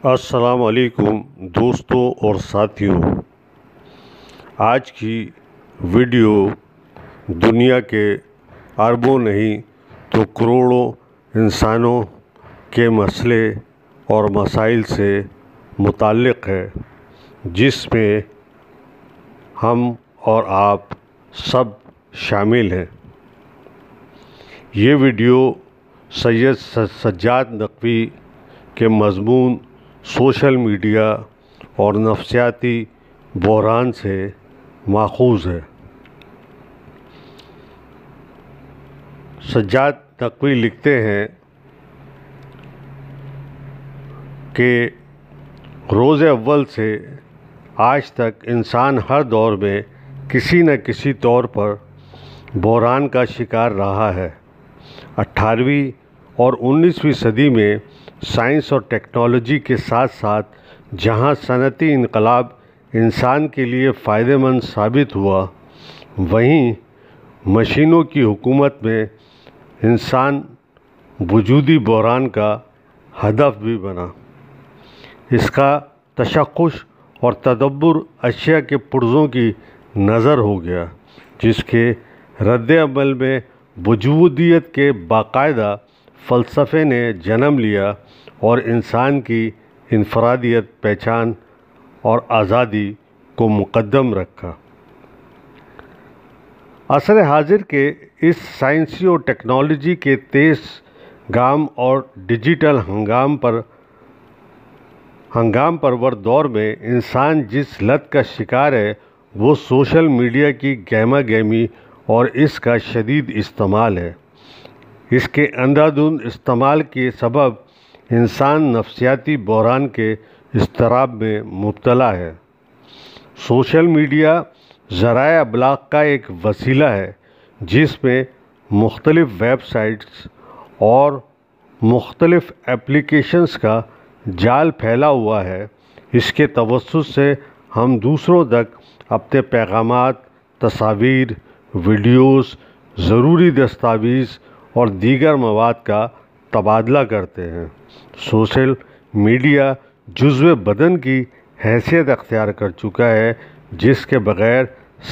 السلام علیکم دوستوں اور ساتھیوں، آج کی ویڈیو دنیا کے اربوں نہیں تو کروڑوں انسانوں کے مسئلے اور مسائل سے متعلق ہے، جس میں ہم اور آپ سب شامل ہیں۔ یہ ویڈیو سید سجاد نقوی کے مضمون سوشل میڈیا اور نفسیاتی بحران سے ماخوذ ہے۔ سجاد نقوی لکھتے ہیں کہ روز اول سے آج تک انسان ہر دور میں کسی نہ کسی طور پر بحران کا شکار رہا ہے۔ 18ویں اور 19ویں صدی میں سائنس اور ٹیکنالوجی کے ساتھ ساتھ جہاں صنعتی انقلاب انسان کے لیے فائدہ مند ثابت ہوا، وہیں مشینوں کی حکومت میں انسان وجودی بحران کا ہدف بھی بنا۔ اس کا تشخص اور تدبر اشیاء کے پرزوں کی نظر ہو گیا، جس کے رد عمل میں وجودیت کے باقاعدہ فلسفے نے جنم لیا اور انسان کی انفرادیت، پہچان اور آزادی کو مقدم رکھا۔ عصر حاضر کے اس سائنسی اور ٹیکنالوجی کے تیز گام اور ڈیجیٹل ہنگام پرور دور میں انسان جس لت کا شکار ہے وہ سوشل میڈیا کی گہما گہمی اور اس کا شدید استعمال ہے۔ اس کے اندھا دھند استعمال کے سبب انسان نفسیاتی بحران کے اضطراب میں مبتلا ہے۔ سوشل میڈیا ذرائع ابلاغ کا ایک وسیلہ ہے جس میں مختلف ویب سائٹس اور مختلف ایپلیکیشنز کا جال پھیلا ہوا ہے۔ اس کے توسط سے ہم دوسروں تک اپنے پیغامات، تصاویر، ویڈیوز، ضروری دستاویز اور دیگر مواد کا تبادلہ کرتے ہیں۔ سوشل میڈیا جزو بدن کی حیثیت اختیار کر چکا ہے، جس کے بغیر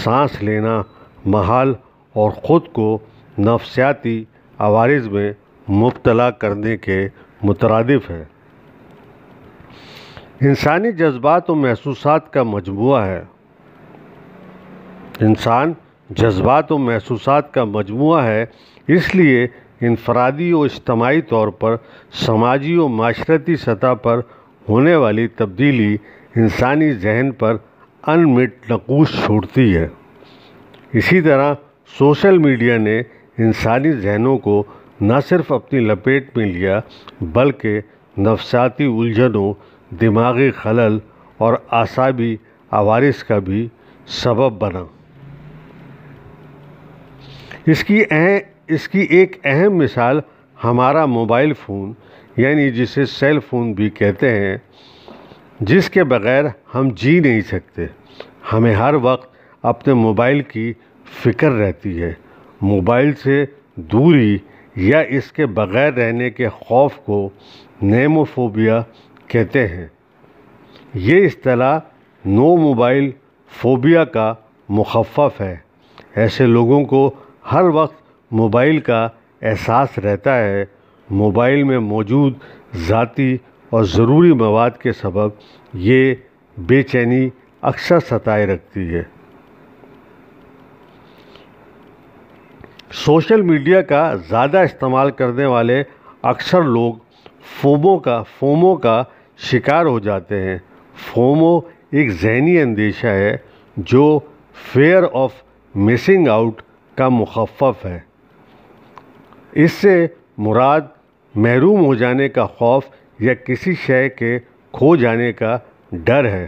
سانس لینا محال اور خود کو نفسیاتی عوارض میں مبتلا کرنے کے مترادف ہے۔ انسانی جذبات و محسوسات کا مجموعہ ہے۔ انسان جذبات و محسوسات کا مجموعہ ہے، اس لیے انفرادی و اجتماعی طور پر سماجی و معاشرتی سطح پر ہونے والی تبدیلی انسانی ذہن پر انمٹ نقوش چھوڑتی ہے۔ اسی طرح سوشل میڈیا نے انسانی ذہنوں کو نہ صرف اپنی لپیٹ میں لیا بلکہ نفسیاتی الجھنوں، دماغی خلل اور اعصابی عوارض کا بھی سبب بنا۔ اس کی ایک اہم مثال ہمارا موبائل فون، یعنی جسے سیل فون بھی کہتے ہیں، جس کے بغیر ہم جی نہیں سکتے۔ ہمیں ہر وقت اپنے موبائل کی فکر رہتی ہے۔ موبائل سے دوری یا اس کے بغیر رہنے کے خوف کو نیموفوبیا کہتے ہیں۔ یہ اصطلاح نو موبائل فوبیا کا مخفف ہے۔ ایسے لوگوں کو ہر وقت موبائل کا احساس رہتا ہے۔ موبائل میں موجود ذاتی اور ضروری مواد کے سبب یہ بے چینی اکثر ستائے رکھتی ہے۔ سوشل میڈیا کا زیادہ استعمال کرنے والے اکثر لوگ فومو کا شکار ہو جاتے ہیں۔ فومو ایک ذہنی اندیشہ ہے جو فیئر آف مسنگ آؤٹ کا مخفف ہے۔ اس سے مراد محروم ہو جانے کا خوف یا کسی شے کے کھو جانے کا ڈر ہے۔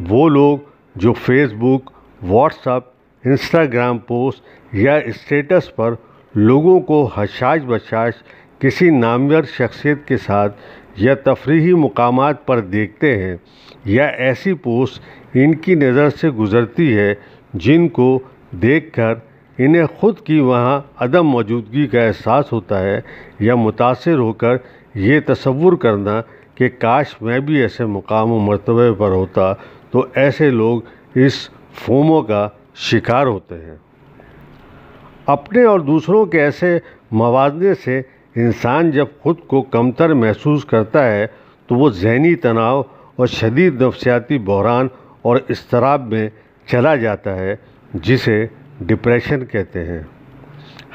وہ لوگ جو فیس بک، واٹس ایپ، انسٹاگرام پوسٹ یا اسٹیٹس پر لوگوں کو حشاش بشاش کسی نامور شخصیت کے ساتھ یا تفریحی مقامات پر دیکھتے ہیں، یا ایسی پوسٹ ان کی نظر سے گزرتی ہے جن کو دیکھ کر انہیں خود کی وہاں عدم موجودگی کا احساس ہوتا ہے، یا متاثر ہو کر یہ تصور کرنا کہ کاش میں بھی ایسے مقام و مرتبے پر ہوتا، تو ایسے لوگ اس فومو کا شکار ہوتے ہیں۔ اپنے اور دوسروں کے ایسے موازنے سے انسان جب خود کو کمتر محسوس کرتا ہے تو وہ ذہنی تناؤ اور شدید نفسیاتی بحران اور اضطراب میں چلا جاتا ہے، جسے ڈپریشن کہتے ہیں۔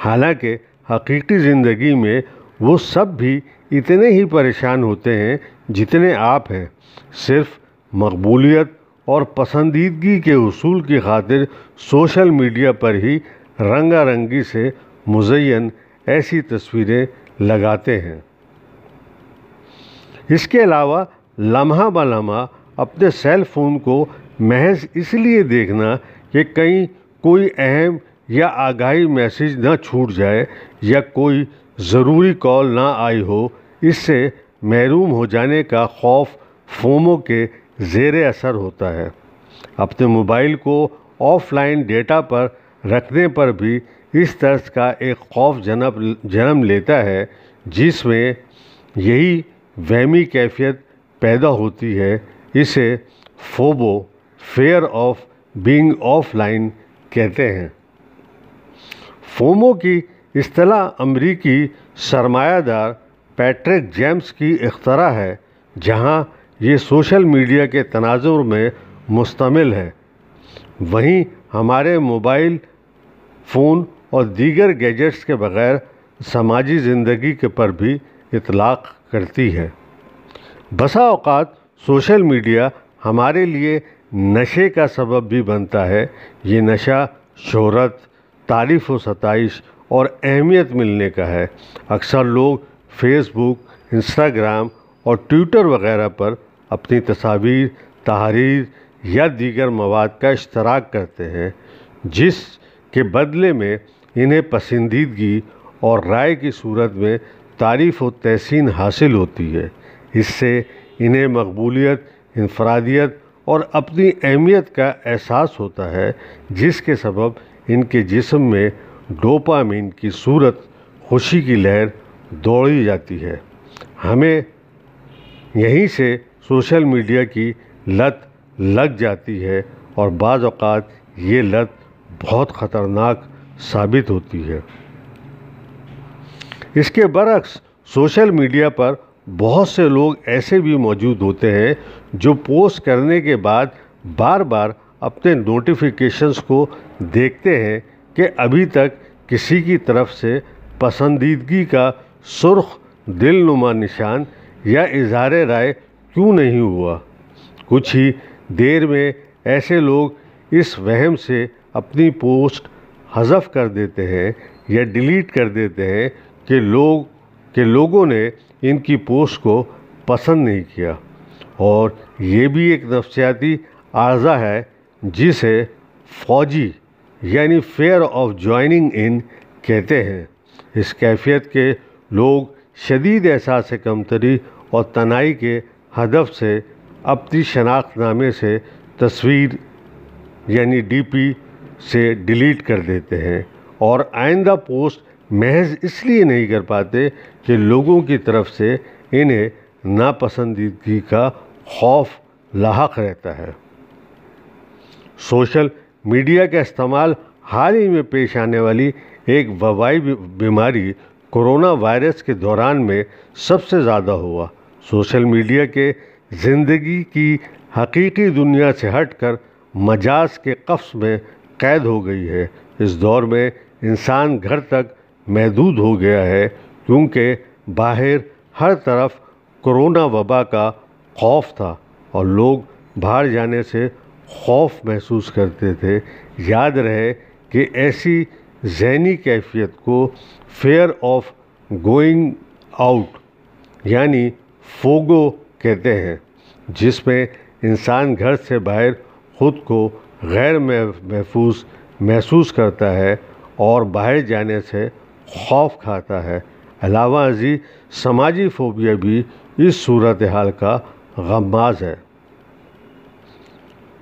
حالانکہ حقیقی زندگی میں وہ سب بھی اتنے ہی پریشان ہوتے ہیں جتنے آپ ہیں، صرف مقبولیت اور پسندیدگی کے حصول کی خاطر سوشل میڈیا پر ہی رنگا رنگی سے مزین ایسی تصویریں لگاتے ہیں۔ اس کے علاوہ لمحہ بہ لمحہ اپنے سیل فون کو محض اس لیے دیکھنا کہ کہیں کوئی اہم یا آگاہی میسیج نہ چھوٹ جائے یا کوئی ضروری کال نہ آئی ہو، اس سے محروم ہو جانے کا خوف فومو کے زیر اثر ہوتا ہے۔ اپنے موبائل کو آف لائن ڈیٹا پر رکھنے پر بھی اس طرز کا ایک خوف جنم لیتا ہے، جس میں یہی وہمی کیفیت پیدا ہوتی ہے۔ اسے FOBO, fear of being offline کہتے ہیں۔ فومو کی اصطلاح امریکی سرمایہ دار پیٹرک جیمز کی اختراع ہے، جہاں یہ سوشل میڈیا کے تناظر میں مشتمل ہے۔ وہیں ہمارے موبائل فون اور دیگر گیجٹس کے بغیر سماجی زندگی کے پر بھی اطلاق کرتی ہے۔ بسا اوقات سوشل میڈیا ہمارے لیے نشے کا سبب بھی بنتا ہے۔ یہ نشہ شہرت، تعریف و ستائش اور اہمیت ملنے کا ہے۔ اکثر لوگ فیس بک، انسٹاگرام اور ٹویٹر وغیرہ پر اپنی تصاویر، تحریر یا دیگر مواد کا اشتراک کرتے ہیں، جس کے بدلے میں انہیں پسندیدگی اور رائے کی صورت میں تعریف و تحسین حاصل ہوتی ہے۔ اس سے انہیں مقبولیت، انفرادیت اور اپنی اہمیت کا احساس ہوتا ہے، جس کے سبب ان کے جسم میں ڈوپامین کی صورت خوشی کی لہر دوڑی جاتی ہے۔ ہمیں یہیں سے سوشل میڈیا کی لت لگ جاتی ہے اور بعض اوقات یہ لت بہت خطرناک ثابت ہوتی ہے۔ اس کے برعکس سوشل میڈیا پر بہت سے لوگ ایسے بھی موجود ہوتے ہیں جو پوسٹ کرنے کے بعد بار بار اپنے نوٹیفیکیشنز کو دیکھتے ہیں کہ ابھی تک کسی کی طرف سے پسندیدگی کا سرخ دل نما نشان یا اظہار رائے کیوں نہیں ہوا۔ کچھ ہی دیر میں ایسے لوگ اس وہم سے اپنی پوسٹ حذف کر دیتے ہیں یا ڈیلیٹ کر دیتے ہیں کہ لوگوں نے ان کی پوسٹ کو پسند نہیں کیا، اور یہ بھی ایک نفسیاتی عارضہ ہے جسے فوجی یعنی فیئر آف جوائننگ ان کہتے ہیں۔ اس کیفیت کے لوگ شدید احساس کمتری اور تنہائی کے ہدف سے اپنی شناخت نامے سے تصویر یعنی ڈی پی سے ڈیلیٹ کر دیتے ہیں اور آئندہ پوسٹ محض اس لیے نہیں کر پاتے کہ لوگوں کی طرف سے انہیں ناپسندیدگی کا خوف لاحق رہتا ہے۔ سوشل میڈیا کا استعمال حال ہی میں پیش آنے والی ایک وبائی بیماری کورونا وائرس کے دوران میں سب سے زیادہ ہوا۔ سوشل میڈیا کے زندگی کی حقیقی دنیا سے ہٹ کر مجاز کے قفس میں قید ہو گئی ہے۔ اس دور میں انسان گھر تک محدود ہو گیا ہے، کیونکہ باہر ہر طرف کورونا وبا کا خوف تھا اور لوگ باہر جانے سے خوف محسوس کرتے تھے۔ یاد رہے کہ ایسی ذہنی کیفیت کو فیئر آف گوئنگ آؤٹ یعنی فوگو کہتے ہیں، جس میں انسان گھر سے باہر خود کو غیر محفوظ محسوس کرتا ہے اور باہر جانے سے خوف کھاتا ہے۔ علاوہ ازیں سماجی فوبیا بھی اس صورتحال کا غماز ہے۔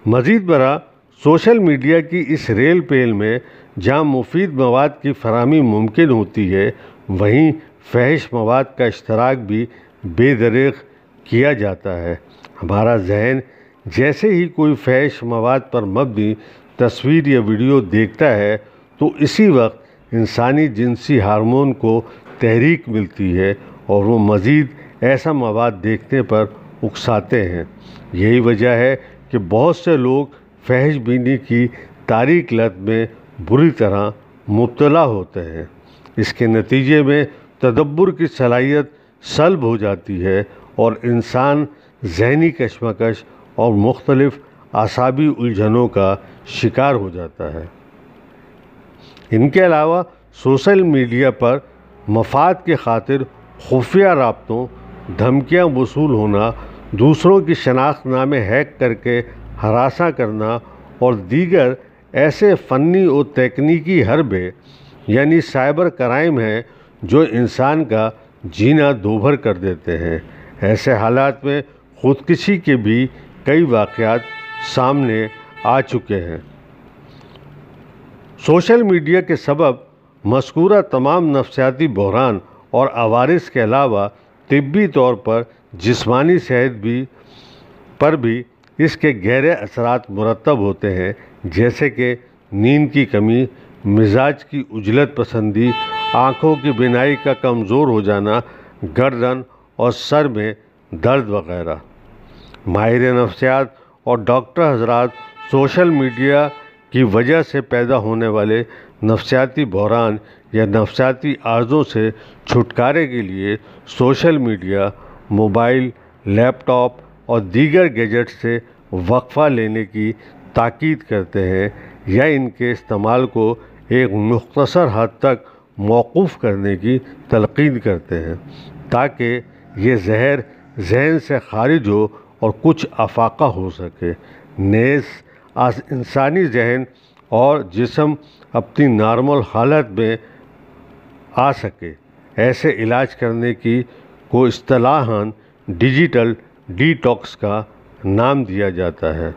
مزید برآں سوشل میڈیا کی اس ریل پیل میں جہاں مفید مواد کی فراہمی ممکن ہوتی ہے، وہیں فحش مواد کا اشتراک بھی بے دریغ کیا جاتا ہے۔ ہمارا ذہن جیسے ہی کوئی فحش مواد پر مبنی تصویر یا ویڈیو دیکھتا ہے تو اسی وقت انسانی جنسی ہارمون کو تحریک ملتی ہے اور وہ مزید ایسا مواد دیکھنے پر اکساتے ہیں۔ یہی وجہ ہے کہ بہت سے لوگ فحش بینی کی تاریک لت میں بری طرح مبتلا ہوتے ہیں۔ اس کے نتیجے میں تدبر کی صلاحیت سلب ہو جاتی ہے اور انسان ذہنی کشمکش اور مختلف اعصابی الجھنوں کا شکار ہو جاتا ہے۔ ان کے علاوہ سوشل میڈیا پر مفاد کی خاطر خفیہ رابطوں، دھمکیاں وصول ہونا، دوسروں کی شناخت نامے ہیک کر کے ہراساں کرنا اور دیگر ایسے فنی و تکنیکی حربے یعنی سائبر کرائم ہیں جو انسان کا جینا دوبھر کر دیتے ہیں۔ ایسے حالات میں خودکشی کے بھی کئی واقعات سامنے آ چکے ہیں۔ سوشل میڈیا کے سبب مذکورہ تمام نفسیاتی بحران اور عوارض کے علاوہ طبی طور پر جسمانی صحت پر بھی اس کے گہرے اثرات مرتب ہوتے ہیں، جیسے کہ نیند کی کمی، مزاج کی عجلت پسندی، آنکھوں کی بینائی کا کمزور ہو جانا، گردن اور سر میں درد وغیرہ۔ ماہر نفسیات اور ڈاکٹر حضرات سوشل میڈیا کی وجہ سے پیدا ہونے والے نفسیاتی بحران یا نفسیاتی عارضوں سے چھٹکارے کے لیے سوشل میڈیا، موبائل، لیپ ٹاپ اور دیگر گیجٹ سے وقفہ لینے کی تاکید کرتے ہیں یا ان کے استعمال کو ایک مختصر حد تک موقوف کرنے کی تلقین کرتے ہیں تاکہ یہ زہر ذہن سے خارج ہو اور کچھ افاقہ ہو سکے، نیز انسانی ذہن اور جسم اپنی نارمل حالت میں آ سکے۔ ایسے علاج کرنے کی کو اصطلاحاً ڈیجیٹل ڈیٹاکس کا نام دیا جاتا ہے۔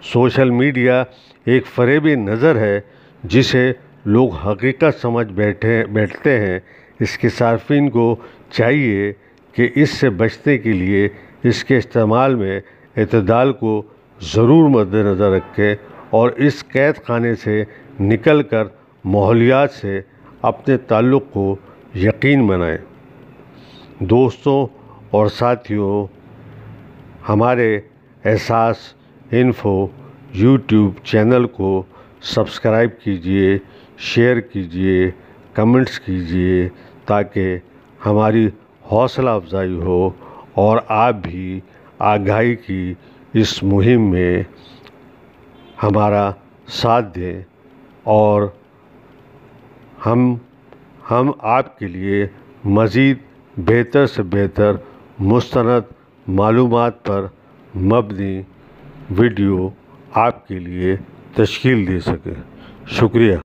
سوشل میڈیا ایک فریبی نظر ہے جسے لوگ حقیقت سمجھ بیٹھتے ہیں۔ اس کے صارفین کو چاہیے کہ اس سے بچنے کے لیے اس کے استعمال میں اعتدال کو ضرور مد نظر رکھیں اور اس قید خانے سے نکل کر ماحولیات سے اپنے تعلق کو یقین بنائیں۔ دوستوں اور ساتھیوں، ہمارے احساس انفو یوٹیوب چینل کو سبسکرائب کیجیے، شیئر کیجیے، کمنٹس کیجیے تاکہ ہماری حوصلہ افزائی ہو اور آپ بھی آگاہی کی اس مہم میں ہمارا ساتھ دیں اور ہم آپ کے لیے مزید بہتر سے بہتر مستند معلومات پر مبنی ویڈیو آپ کے لیے تشکیل دے سکیں۔ شکریہ۔